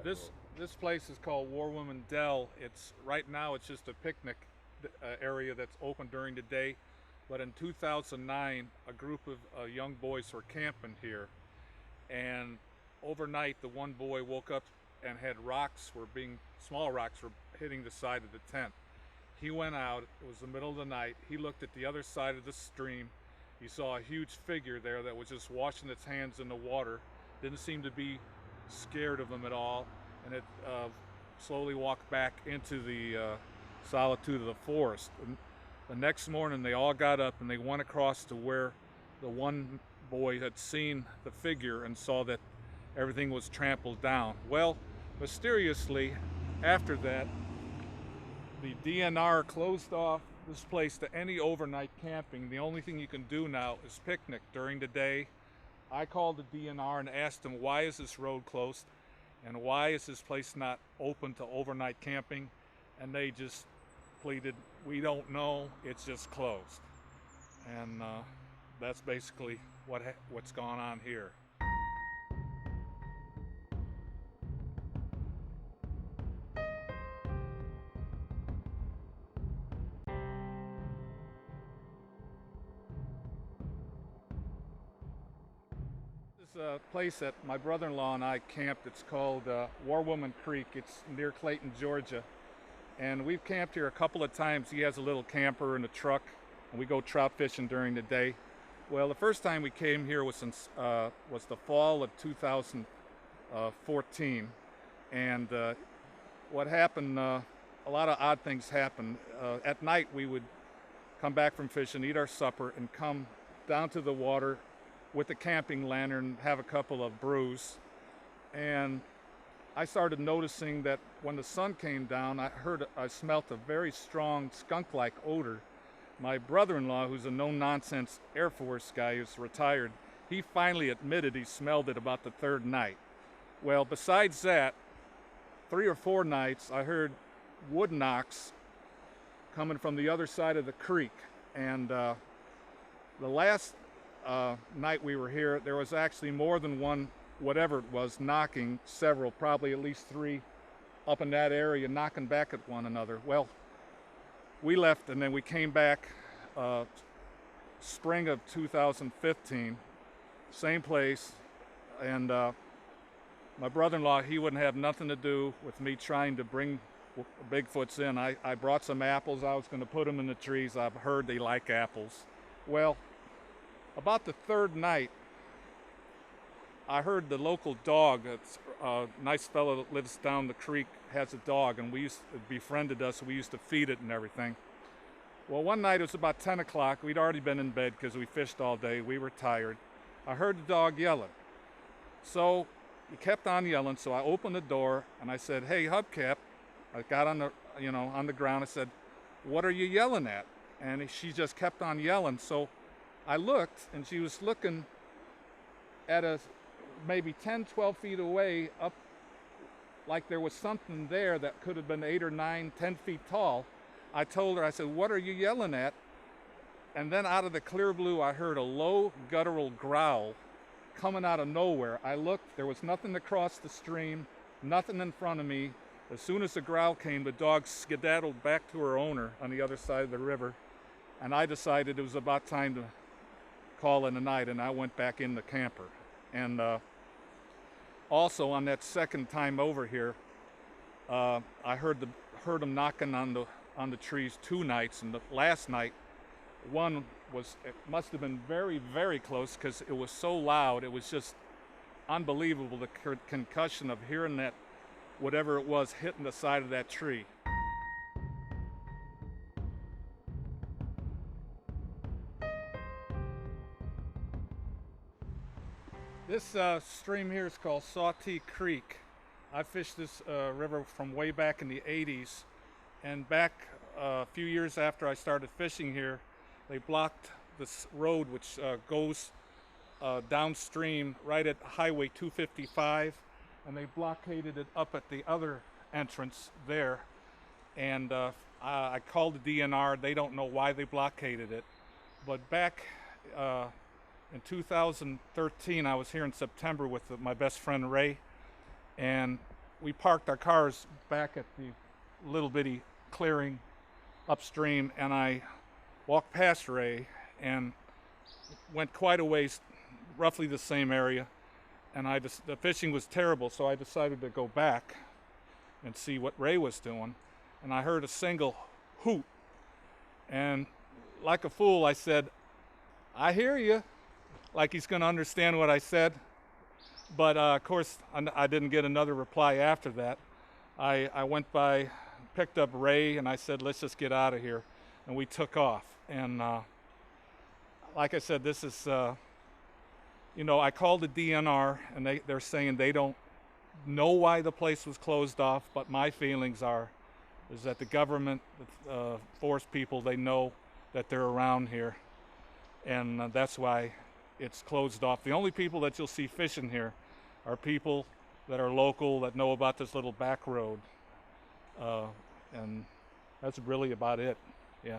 This place is called War Woman Dell. It's right now it's just a picnic area that's open during the day, but in 2009 a group of young boys were camping here, and overnight the one boy woke up and had small rocks were hitting the side of the tent. He went out, it was the middle of the night, he looked at the other side of the stream. He saw a huge figure there that was just washing its hands in the water. Didn't seem to be scared of him at all, and it slowly walked back into the solitude of the forest. And the next morning they all got up and they went across to where the one boy had seen the figure and saw that everything was trampled down. Well, mysteriously, after that, the DNR closed off this place to any overnight camping. The only thing you can do now is picnic during the day. I called the DNR and asked them, why is this road closed and why is this place not open to overnight camping? And they just pleaded, we don't know, it's just closed. And that's basically what's gone on here. This is a place that my brother-in-law and I camped. It's called War Woman Creek. It's near Clayton, Georgia. And we've camped here a couple of times. He has a little camper and a truck, and we go trout fishing during the day. Well, the first time we came here was the fall of 2014. And what happened, a lot of odd things happened. At night we would come back from fishing, eat our supper, and come down to the water with the camping lantern, have a couple of brews. And I started noticing that when the sun came down, I smelt a very strong skunk-like odor. My brother-in-law, who's a no-nonsense Air Force guy who's retired, he finally admitted he smelled it about the third night. Well, besides that, 3 or 4 nights I heard wood knocks coming from the other side of the creek. And the last night we were here, there was actually more than one, whatever it was, knocking, several, probably at least 3 up in that area, knocking back at one another. Well, we left and then we came back spring of 2015, same place, and my brother-in-law, he wouldn't have nothing to do with me trying to bring Bigfoots in. I brought some apples. I was going to put them in the trees. I've heard they like apples. Well, about the third night, I heard the local dog, it's a nice fellow that lives down the creek, has a dog, and it befriended us. We used to feed it and everything. Well, one night it was about 10 o'clock. We'd already been in bed because we fished all day. We were tired. I heard the dog yelling. So he kept on yelling, so I opened the door and I said, hey, hubcap. I got on the ground. I said, what are you yelling at? And she just kept on yelling. So I looked, and she was looking at us maybe 10, 12 feet away, up like there was something there that could have been 8 or 9, 10 feet tall. I told her, I said, what are you yelling at? And then out of the clear blue, I heard a low guttural growl coming out of nowhere. I looked, there was nothing across the stream, nothing in front of me. As soon as the growl came, the dog skedaddled back to her owner on the other side of the river. And I decided it was about time to call it a night, and I went back in the camper. And also on that second time over here, I heard them knocking on the trees 2 nights, and the last night, one was, it must have been very, very close because it was so loud. It was just unbelievable, the concussion of hearing that whatever it was hitting the side of that tree. This stream here is called Sawtee Creek. I fished this river from way back in the 80s, and back a few years after I started fishing here, they blocked this road which goes downstream right at Highway 255, and they blockaded it up at the other entrance there. And I called the DNR. They don't know why they blockaded it, but back in 2013, I was here in September with my best friend Ray, and we parked our cars back at the little bitty clearing upstream, and I walked past Ray and went quite a ways, roughly the same area, and the fishing was terrible, so I decided to go back and see what Ray was doing, and I heard a single hoot, and like a fool I said, "I hear you," like he's going to understand what I said. But of course I didn't get another reply after that. I went by, picked up Ray, and I said, "Let's just get out of here," and we took off. And like I said, this is I called the DNR, and they're saying they don't know why the place was closed off, but my feelings is that the government, forest people, they know that they're around here, and that's why it's closed off. The only people that you'll see fishing here are people that are local, that know about this little back road, and that's really about it. Yeah.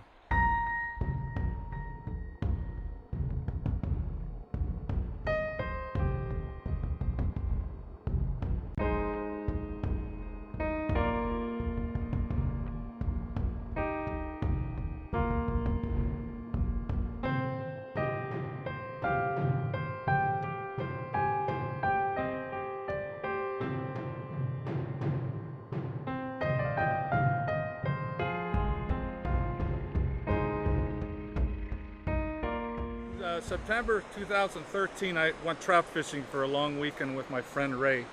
September 2013, I went trout fishing for a long weekend with my friend Ray.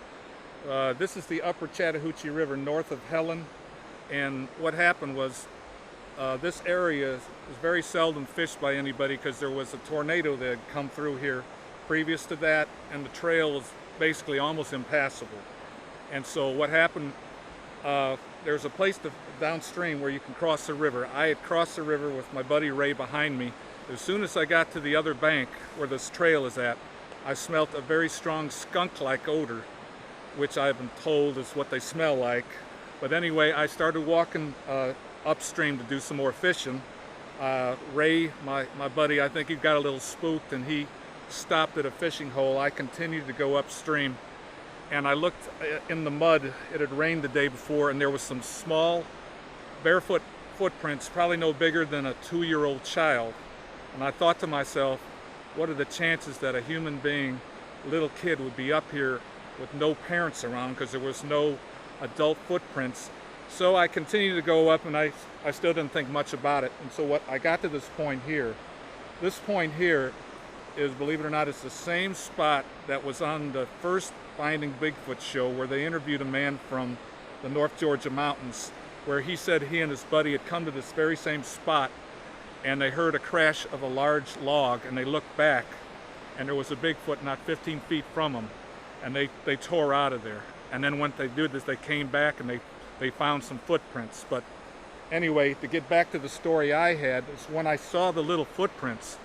This is the upper Chattahoochee River north of Helen, and what happened was this area is very seldom fished by anybody because there was a tornado that had come through here previous to that, and the trail was basically almost impassable. And so what happened, there's a place downstream where you can cross the river. I had crossed the river with my buddy Ray behind me. As soon as I got to the other bank where this trail is at, I smelt a very strong skunk-like odor, which I've been told is what they smell like. But anyway, I started walking upstream to do some more fishing. Ray, my buddy, I think he got a little spooked, and he stopped at a fishing hole. I continued to go upstream, and I looked in the mud. It had rained the day before, and there was some small barefoot footprints, probably no bigger than a 2-year-old child. And I thought to myself, what are the chances that a human being, little kid, would be up here with no parents around, because there was no adult footprints. So I continued to go up, and I still didn't think much about it. And so what I got to this point here is, believe it or not, it's the same spot that was on the first Finding Bigfoot show, where they interviewed a man from the North Georgia mountains, where he said he and his buddy had come to this very same spot, and they heard a crash of a large log, and they looked back, and there was a Bigfoot not 15 feet from them, and they tore out of there. And then when they did this, they came back and they found some footprints. But anyway, to get back to the story I had, is when I saw the little footprints,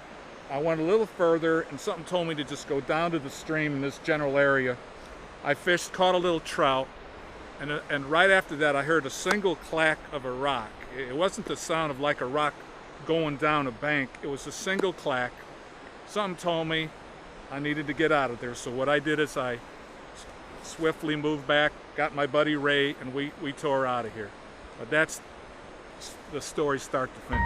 I went a little further, and something told me to just go down to the stream in this general area. I fished, caught a little trout, and right after that I heard a single clack of a rock. It wasn't the sound of like a rock going down a bank. It was a single clack. Something told me I needed to get out of there. So what I did is I swiftly moved back, got my buddy Ray, and we tore out of here. But that's the story start to finish.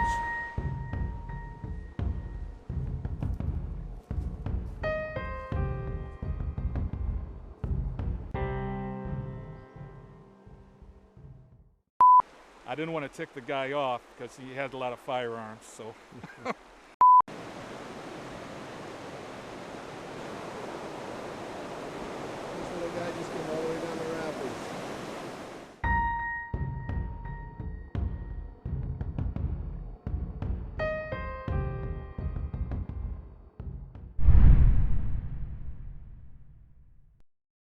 I didn't want to tick the guy off because he had a lot of firearms, so